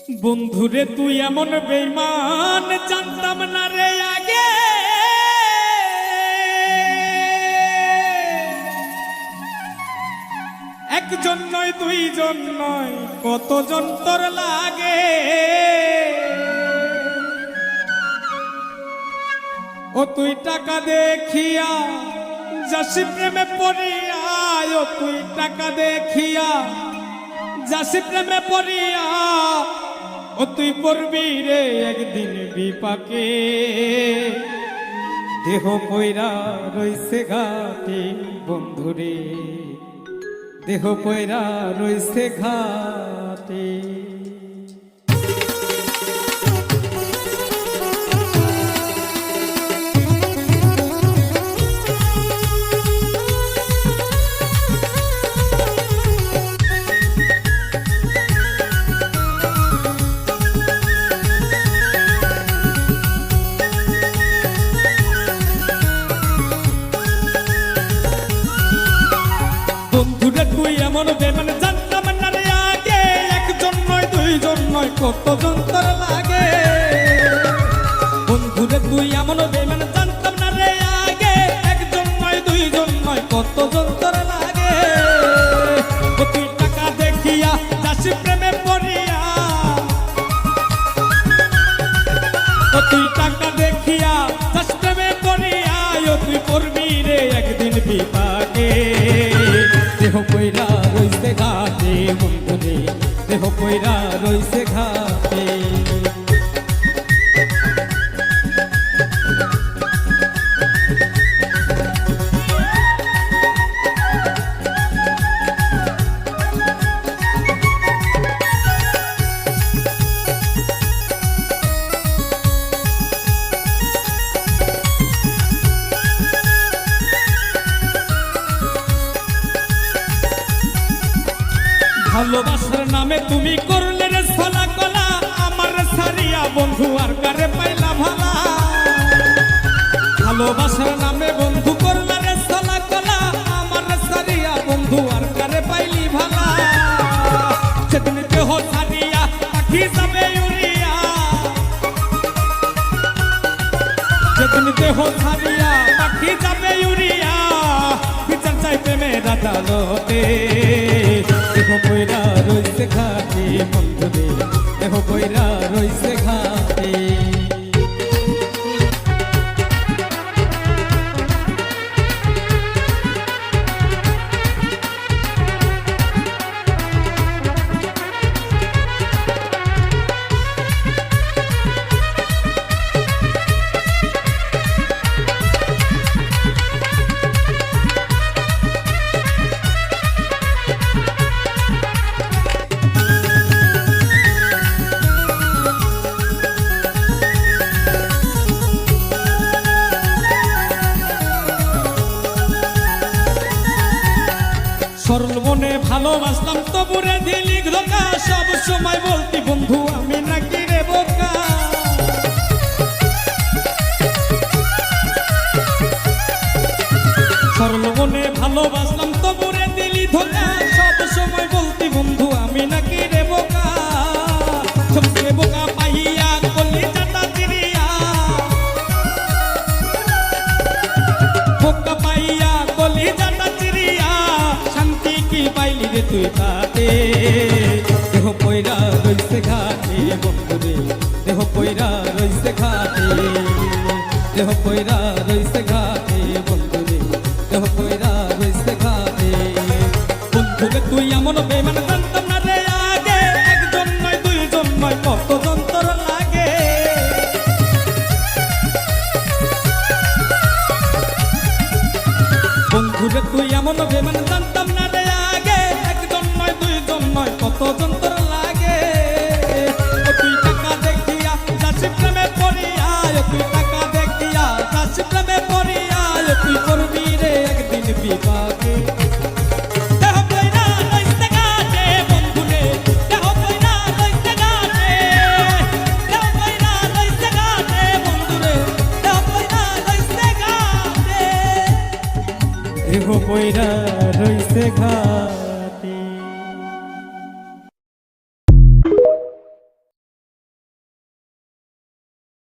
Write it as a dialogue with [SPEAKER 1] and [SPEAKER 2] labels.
[SPEAKER 1] বন্ধুরে তুই এমন বেঈমান জানতাম না রে আগে। একজন নয় দুইজন নয় কতজন তোর লাগে। ও তুই টাকা দেখিয়া যাসি প্রেমে পড়িয়া, ও তুই টাকা দেখিয়া যাসি প্রেমে পড়িয়া, ও তুই পড়বি রে একদিন বিপাকে। দেহ পয়রা রইছে ঘাটে বন্ধুরে, দেহ পয়রা রইছে ঘাটে। বন্ধুরে তুই এমন বেমান জানতাম না রে আগে। একজন নয় দুইজন নয় কতজন তোর লাগে। বন্ধুরে তুই এমন বেমান জানতাম না রে আগে। একজন নয় দুইজন নয় কতজন তোর লাগে। ও তুই টাকা দেখিয়া যাসি প্রেমে পড়িয়া, ও তুই টাকা দেখিয়া যাসি প্রেমে পড়িয়া, ও তুই পড়বি রে একদিন বিপাকে। দেহ পয়রা রইছে ঘাটে বন্ধুরে, দেহ পয়রা রইছে ঘাটে। ভালোবাসার নামে তুমি করলে রে ছলা কলা, আমার সারিয়া বন্ধু আর কারে পাইলা ভালা। ভালোবাসার নামে বন্ধু করলে রে ছলা কলা, আমার সারিয়া বন্ধু আর কারে পাইলি ভালা। সেদিন দেহ সারিয়া পাখি যাবে উড়িয়া, সেদিন দেহ সারিয়া পাখি যাবে উড়িয়া, বিচার চাই প্রেমের আদালতে। দেহ পয়রা রইছে ঘাটে বন্ধুরে, দেহ পয়রা রইছে ঘাটে। সরল মনে ভালোবাসলাম তবুরে দিলি ধোকা, সব সময় বলতি বন্ধু আমি নাকি রে বোকা। সরল মনে ভালোবাসলাম তবুরে দিলি ধোকা, সব সময় বলতি বন্ধু আমি নাকি রে বোকা। সবচেয়ে বোকা পাইয়া কলি চাটা চিরিয়া, বোকা পাইয়া কলি চাটা চিরিয়া, শান্তি কি পাইলি রে তুই তাতে। দেহ পয়রা রইছে ঘাটে বন্ধুরে, দেহ পয়রা রইছে ঘাটে, দেহ পয়রা রইছে ঘাটে বন্ধুরে, দেহ পয়রা রইছে ঘাটে। বন্ধুরে তুই এমন বেমান জানতাম না রে আগে। একজন নয় দুইজন নয় কতজন তোর লাগে। বন্ধুরে তুই এমন বেমান জানতাম না রে আগে। একজন নয় দুইজন নয় কতজন তোর লাগে। ও তুই টাকা দেখিয়া যাসি প্রেমে পড়িয়া, ও তুই টাকা দেখিয়া যাসি প্রেমে পড়িয়া, ও তুই করবি রে একদিন বিপাকে। দেহ পয়রা রইছে ঘাটে বন্ধুরে, দেহ পয়রা রইছে ঘাটে, দেহ পয়রা রইছে ঘাটে বন্ধুরে, দেহ পয়রা রইছে ঘাটে, দেহ পয়রা রইছে ঘাটে।